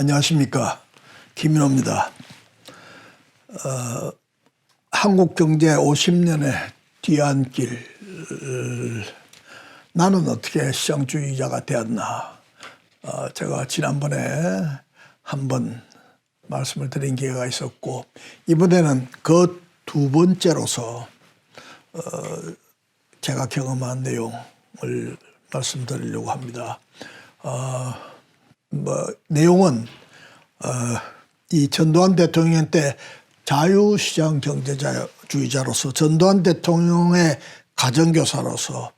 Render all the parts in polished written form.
안녕하십니까, 김민호입니다. 한국 경제 50년의 뒤안길, 나는 어떻게 시장주의자가 되었나. 제가 지난번에 한번 말씀을 드린 기회가 있었고, 이번에는 그 두 번째로서 제가 경험한 내용을 말씀드리려고 합니다. 내용은 이 전두환 대통령 때 자유시장 경제주의자로서, 전두환 대통령의 가정교사로서,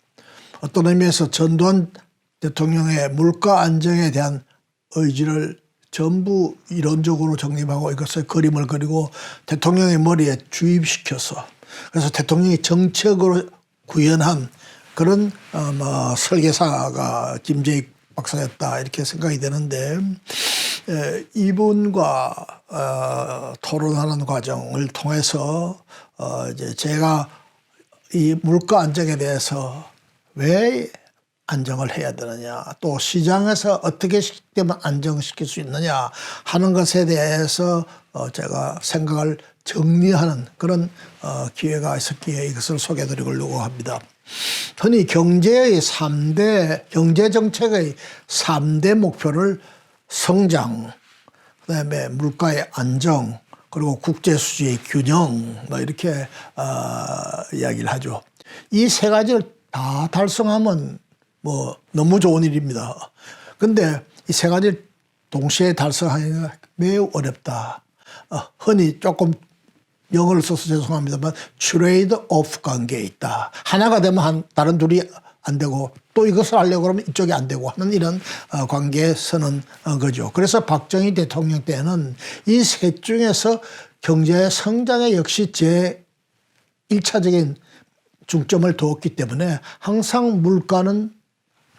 어떤 의미에서 전두환 대통령의 물가 안정에 대한 의지를 전부 이론적으로 정립하고 이것을 그림을 그리고 대통령의 머리에 주입시켜서, 그래서 대통령이 정책으로 구현한 그런 설계사가 김재익 박사였다, 이렇게 생각이 되는데, 이분과 토론하는 과정을 통해서 이제 제가 이 물가 안정에 대해서 왜 안정을 해야 되느냐, 또 시장에서 어떻게 되면 안정시킬 수 있느냐 하는 것에 대해서 제가 생각을 정리하는 그런 기회가 있었기에 이것을 소개해드리려고 합니다. 흔히 경제의 3대, 경제정책의 3대 목표를 성장, 그다음에 물가의 안정, 그리고 국제수지의 균형, 이렇게 이야기를 하죠. 이 세 가지를 다 달성하면 너무 좋은 일입니다. 근데 이 세 가지를 동시에 달성하기가 매우 어렵다. 흔히 조금 영어를 써서 죄송합니다만 트레이드 오프 관계에 있다. 하나가 되면 다른 둘이 안 되고, 또 이것을 하려고 그러면 이쪽이 안 되고 하는 이런 관계에 서는 거죠. 그래서 박정희 대통령 때는 이 셋 중에서 경제 성장에 역시 제 1차적인 중점을 두었기 때문에 항상 물가는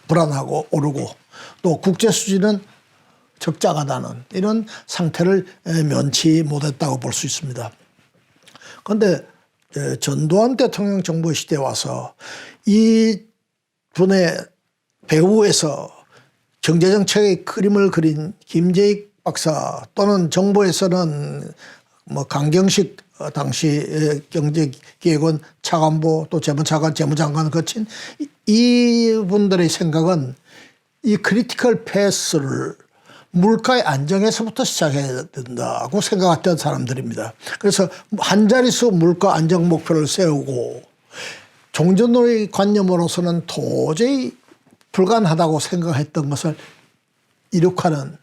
불안하고 오르고, 또 국제수지는 적자가 나는 이런 상태를 면치 못했다고 볼 수 있습니다. 그런데 전두환 대통령 정부 시대에 와서 이 분의 배후에서 경제정책의 그림을 그린 김재익 박사, 또는 정부에서는 강경식 당시 경제기획원 차관보, 또 재무차관, 재무장관을 거친 이분들의 생각은 이 크리티컬 패스를 물가의 안정에서부터 시작해야 된다고 생각했던 사람들입니다. 그래서 한 자릿수 물가 안정 목표를 세우고, 종전의 관념으로서는 도저히 불가능하다고 생각했던 것을 이룩하는,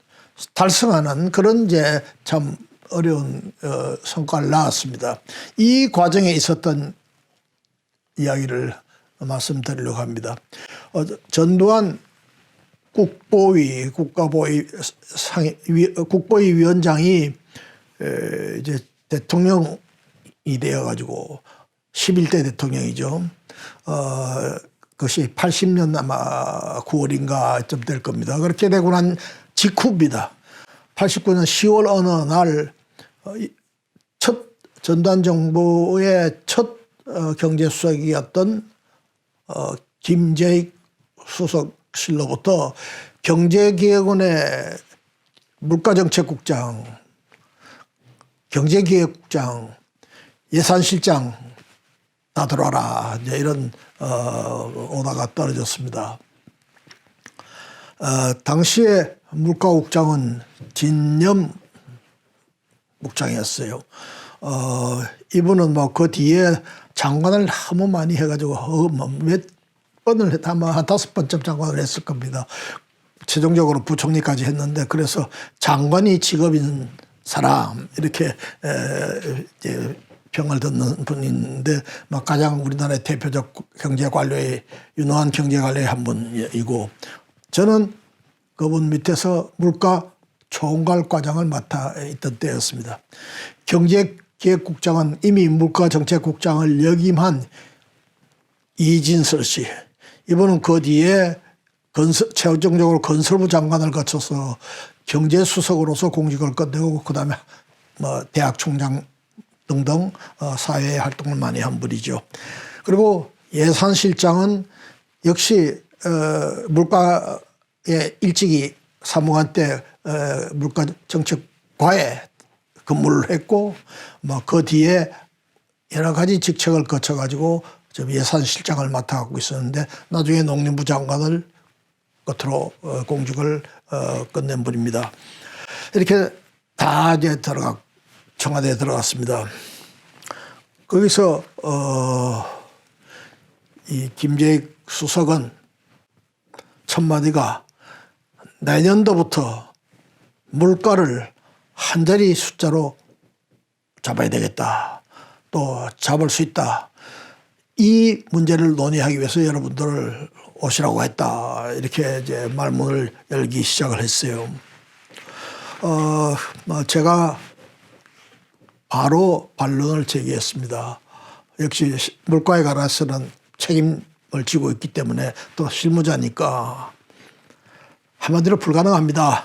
달성하는 그런 이제 참 어려운 성과를 낳았습니다. 이 과정에 있었던 이야기를 말씀드리려고 합니다. 전두환 국보위 위원장이 이제 대통령이 되어가지고 11대 대통령이죠. 그것이 80년 아마 9월인가 좀 될 겁니다. 그렇게 되고 난 직후입니다. 89년 10월 어느 날 첫 전두환 정부의 첫 경제수석이었던 김재익 수석실로부터 경제기획원의 물가정책국장, 경제기획국장, 예산실장 다 들어와라, 이제 이런 오다가 떨어졌습니다. 당시에 물가국장은 진념 국장이었어요. 이분은 그 뒤에 장관을 너무 많이 해가지고 몇 번을 했다, 한 5번쯤 장관을 했을 겁니다. 최종적으로 부총리까지 했는데, 그래서 장관이 직업인 사람, 이렇게 이제 평을 듣는 분인데, 가장 우리나라의 대표적 경제관료의, 유능한 경제관료의 한 분이고, 저는 그분 밑에서 물가 총괄과장을 맡아 있던 때였습니다. 경제기획국장은 이미 물가정책국장을 역임한 이진설 씨, 이분은 그 뒤에 최종적으로 건설부 장관을 거쳐서 경제수석으로서 공직을 끝내고, 그 다음에 대학 총장 등등 사회 활동을 많이 한 분이죠. 그리고 예산실장은 역시 물가에 일찍이 사무관 때 물가정책과에 근무를 했고 뭐 그 뒤에 여러 가지 직책을 거쳐가지고 좀 예산실장을 맡아갖고 있었는데 나중에 농림부 장관을 끝으로 공직을 끝낸 분입니다. 이렇게 다 이제 청와대에 들어갔습니다. 거기서 이 김재익 수석은 첫 마디가 내년도부터 물가를 한 자리 숫자로 잡아야 되겠다. 또 잡을 수 있다. 이 문제를 논의하기 위해서 여러분들을 오시라고 했다. 이렇게 이제 말문을 열기 시작을 했어요. 제가 바로 반론을 제기했습니다. 역시 물가에 관해서는 책임을 지고 있기 때문에 또 실무자니까 한마디로 불가능합니다.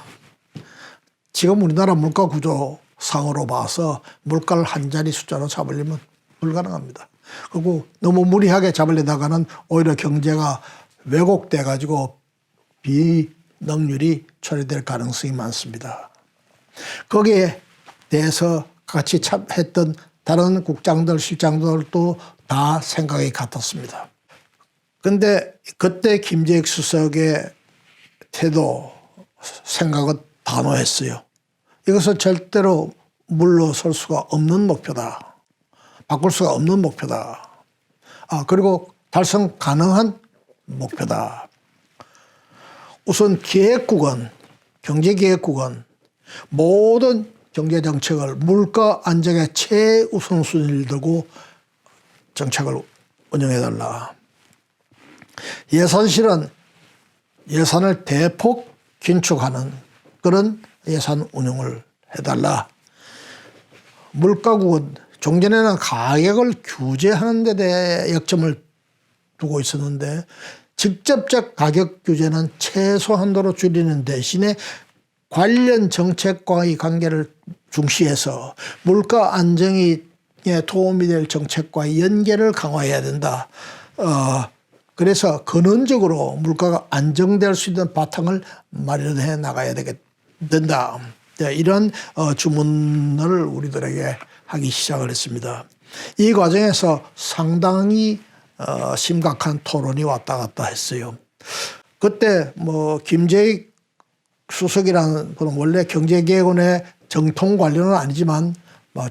지금 우리나라 물가 구조 상으로 봐서 물가를 한 자리 숫자로 잡으려면 불가능합니다. 그리고 너무 무리하게 잡으려다가는 오히려 경제가 왜곡돼 가지고 비능률이 초래될 가능성이 많습니다. 거기에 대해서 같이 했던 다른 국장들, 실장들도 다 생각이 같았습니다. 그런데 그때 김재익 수석의 태도, 생각은 단호했어요. 이것은 절대로 물러설 수가 없는 목표다. 바꿀 수가 없는 목표다. 그리고 달성 가능한 목표다. 우선 기획국은, 경제기획국은 모든 경제정책을 물가 안정에 최우선순위를 두고 정책을 운영해달라. 예산실은 예산을 대폭 긴축하는 그런 예산 운영을 해달라. 물가국은 종전에는 가격을 규제하는 데 대해 역점을 두고 있었는데 직접적 가격 규제는 최소한도로 줄이는 대신에 관련 정책과의 관계를 중시해서 물가 안정에 도움이 될 정책과의 연계를 강화해야 된다. 그래서 근원적으로 물가가 안정될 수 있는 바탕을 마련해 나가야 된다. 이런 주문을 우리들에게 하기 시작을 했습니다. 이 과정에서 상당히 심각한 토론이 왔다 갔다 했어요. 그때 김재익 수석이라는 분은 원래 경제기획원의 정통 관료는 아니지만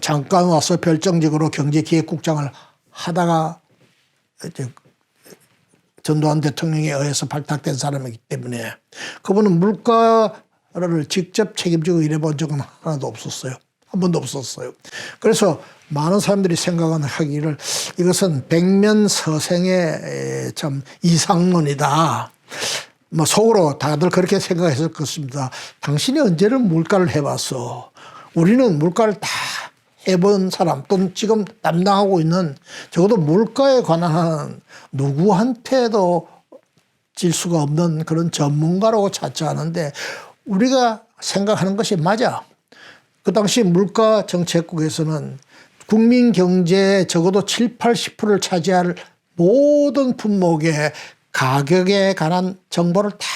잠깐 와서 별정적으로 경제기획국장을 하다가 이제 전두환 대통령에 의해서 발탁된 사람이기 때문에 그분은 물가를 직접 책임지고 일해본 적은 하나도 없었어요. 한 번도 없었어요. 그래서 많은 사람들이 생각은 하기를 이것은 백면서생의 참 이상론이다. 속으로 다들 그렇게 생각했을 것입니다. 당신이 언제는 물가를 해봤어. 우리는 물가를 다 해본 사람 또는 지금 담당하고 있는 적어도 물가에 관한 누구한테도 질 수가 없는 그런 전문가라고 자처하는데 우리가 생각하는 것이 맞아. 그 당시 물가정책국에서는 국민 경제의 적어도 7, 80%를 차지할 모든 품목의 가격에 관한 정보를 다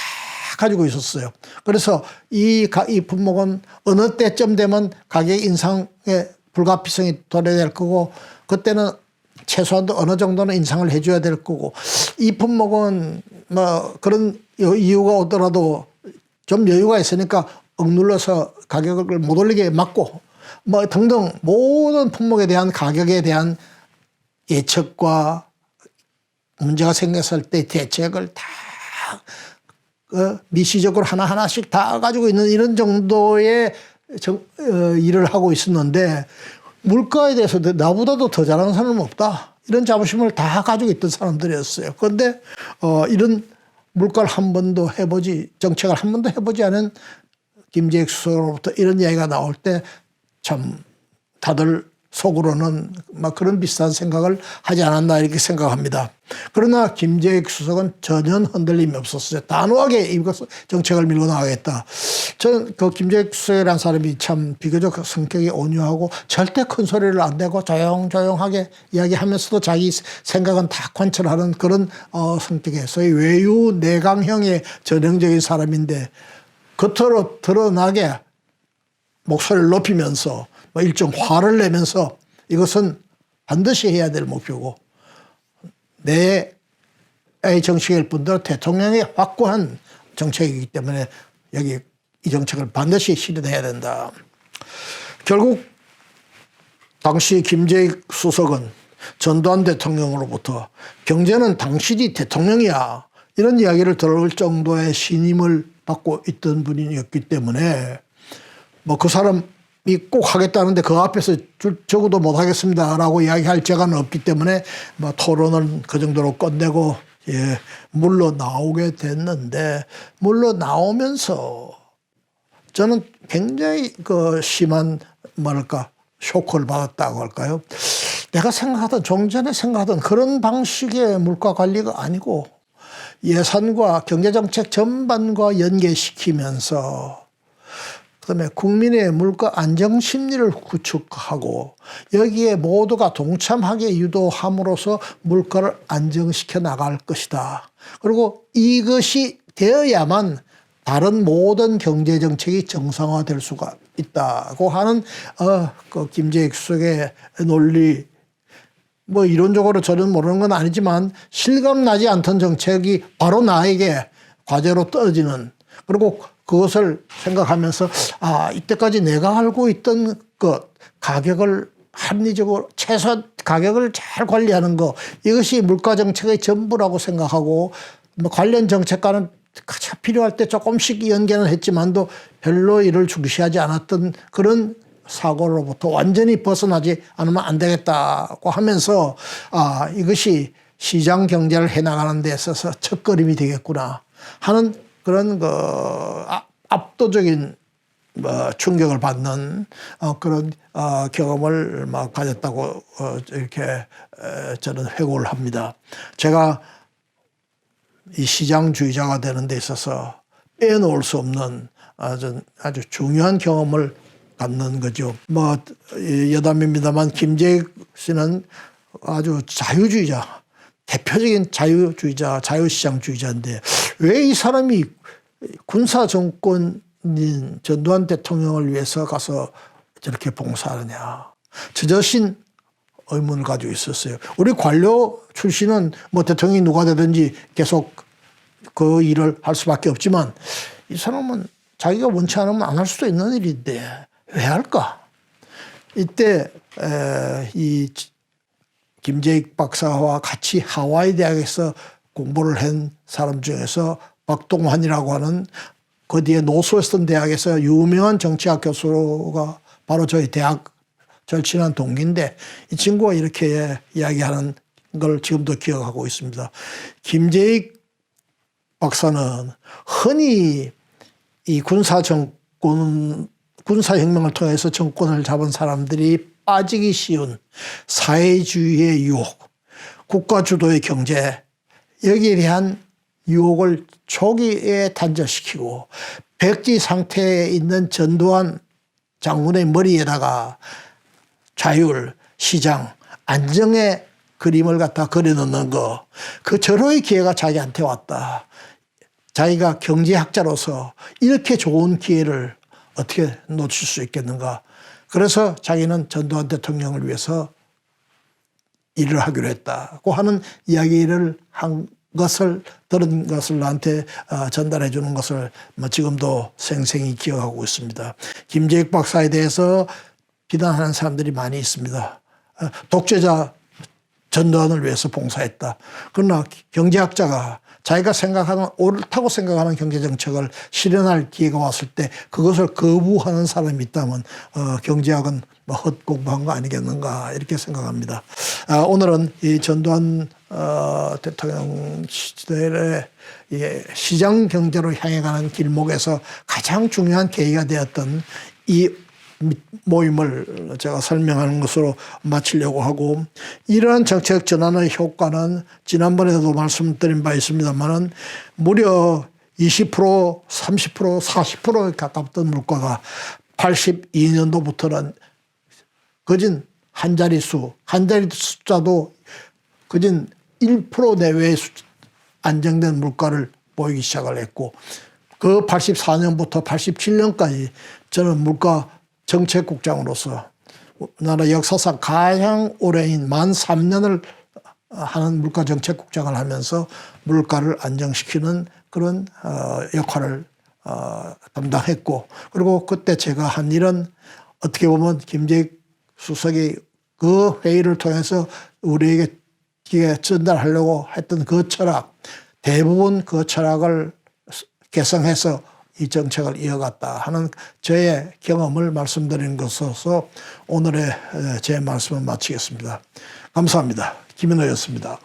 가지고 있었어요. 그래서 이 품목은 어느 때쯤 되면 가격 인상의 불가피성이 도래될 거고 그때는 최소한도 어느 정도는 인상을 해줘야 될 거고 이 품목은 그런 이유가 오더라도 좀 여유가 있으니까 억눌러서 가격을 못 올리게 막고 등등 모든 품목에 대한 가격에 대한 예측과 문제가 생겼을 때 대책을 다 미시적으로 하나하나씩 다 가지고 있는 이런 정도의 일을 하고 있었는데 물가에 대해서 나보다도 더 잘하는 사람은 없다. 이런 자부심을 다 가지고 있던 사람들이었어요. 그런데 이런 물가를 한 번도 정책을 한 번도 해보지 않은 김재익 수석으로부터 이런 이야기가 나올 때 참 다들 속으로는 그런 비슷한 생각을 하지 않았나 이렇게 생각합니다. 그러나 김재익 수석은 전혀 흔들림이 없었어요. 단호하게 이것 정책을 밀고 나가겠다. 저는 그 김재익 수석이라는 사람이 참 비교적 성격이 온유하고 절대 큰 소리를 안 내고 조용조용하게 이야기하면서도 자기 생각은 다 관철하는 그런 성격의 소위 외유 내강형의 전형적인 사람인데 겉으로 드러나게 목소리를 높이면서 뭐 일정 화를 내면서 이것은 반드시 해야 될 목표고 내 정책일 뿐더러 대통령의 확고한 정책이기 때문에 여기 이 정책을 반드시 실현해야 된다. 결국 당시 김재익 수석은 전두환 대통령으로부터 경제는 당신이 대통령이야 이런 이야기를 들을 정도의 신임을 받고 있던 분이었기 때문에 뭐 그 사람이 꼭 하겠다는데 그 앞에서 적어도 못 하겠습니다라고 이야기할 재간은 없기 때문에 뭐 토론을 그 정도로 끝내고 물러나오게 됐는데 물러나오면서 저는 굉장히 그 심한 뭐랄까 쇼크를 받았다고 할까요? 내가 생각하던 좀 전에 생각하던 그런 방식의 물가 관리가 아니고 예산과 경제정책 전반과 연계시키면서 그다음에 국민의 물가 안정 심리를 구축하고 여기에 모두가 동참하게 유도함으로써 물가를 안정시켜 나갈 것이다. 그리고 이것이 되어야만 다른 모든 경제정책이 정상화될 수가 있다고 하는 그 김재익 수석의 논리 뭐 이론적으로 저는 모르는 건 아니지만 실감나지 않던 정책이 바로 나에게 과제로 떨어지는 그리고 그것을 생각하면서 이때까지 내가 알고 있던 것 가격을 합리적으로 최소한 가격을 잘 관리하는 것 이것이 물가 정책의 전부라고 생각하고 뭐 관련 정책과는 필요할 때 조금씩 연계는 했지만도 별로 이를 중시하지 않았던 그런 사고로부터 완전히 벗어나지 않으면 안 되겠다고 하면서 이것이 시장 경제를 해나가는 데 있어서 첫걸음이 되겠구나 하는 그런 그 압도적인 충격을 받는 그런 경험을 막 가졌다고 이렇게 저는 회고를 합니다. 제가 이 시장주의자가 되는 데 있어서 빼놓을 수 없는 아주 중요한 경험을 갖는 거죠. 뭐 여담입니다만 김재익 씨는 아주 자유주의자, 대표적인 자유주의자, 자유시장주의자인데 왜 이 사람이 군사정권인 전두환 대통령을 위해서 가서 저렇게 봉사하느냐. 저자신 의문을 가지고 있었어요. 우리 관료 출신은 뭐 대통령이 누가 되든지 계속 그 일을 할 수밖에 없지만 이 사람은 자기가 원치 않으면 안 할 수도 있는 일인데 왜 할까? 이때 이 김재익 박사와 같이 하와이 대학에서 공부를 한 사람 중에서 박동환이라고 하는 그 뒤에 노스웨스턴 대학에서 유명한 정치학 교수가 바로 저희 대학 절친한 동기인데 이 친구가 이렇게 이야기하는 걸 지금도 기억하고 있습니다. 김재익 박사는 흔히 이 군사혁명을 통해서 정권을 잡은 사람들이 빠지기 쉬운 사회주의의 유혹, 국가주도의 경제 여기에 대한 유혹을 초기에 단절시키고 백지 상태에 있는 전두환 장군의 머리에다가 자율, 시장, 안정의 그림을 갖다 그려놓는 거. 그 절호의 기회가 자기한테 왔다. 자기가 경제학자로서 이렇게 좋은 기회를 어떻게 놓칠 수 있겠는가. 그래서 자기는 전두환 대통령을 위해서 일을 하기로 했다고 하는 이야기를 한 것을 들은 것을 나한테 전달해 주는 것을 지금도 생생히 기억하고 있습니다. 김재익 박사에 대해서 비난하는 사람들이 많이 있습니다. 독재자 전두환을 위해서 봉사했다. 그러나 경제학자가 자기가 생각하는 옳다고 생각하는 경제정책을 실현할 기회가 왔을 때 그것을 거부하는 사람이 있다면 경제학은 뭐 헛공부한 거 아니겠는가 이렇게 생각합니다. 오늘은 이 전두환 대통령 시대의 시장 경제로 향해 가는 길목에서 가장 중요한 계기가 되었던 이 모임을 제가 설명하는 것으로 마치려고 하고 이러한 정책 전환의 효과는 지난번에도 말씀드린 바 있습니다만은 무려 20%, 30%, 40%에 가깝던 물가가 82년도부터는 거진 한 자리 숫자도 거진 1% 내외의 안정된 물가를 보이기 시작을 했고 그 84년부터 87년까지 저는 물가 정책국장으로서 우리나라 역사상 가장 오래인 만 3년을 하는 물가 정책국장을 하면서 물가를 안정시키는 그런 역할을 담당했고, 그리고 그때 제가 한 일은 어떻게 보면 김재익 수석이 그 회의를 통해서 우리에게 전달하려고 했던 그 철학, 대부분 그 철학을 개성해서 이 정책을 이어갔다 하는 저의 경험을 말씀드리는 것으로서 오늘의 제 말씀을 마치겠습니다. 감사합니다. 김인호였습니다.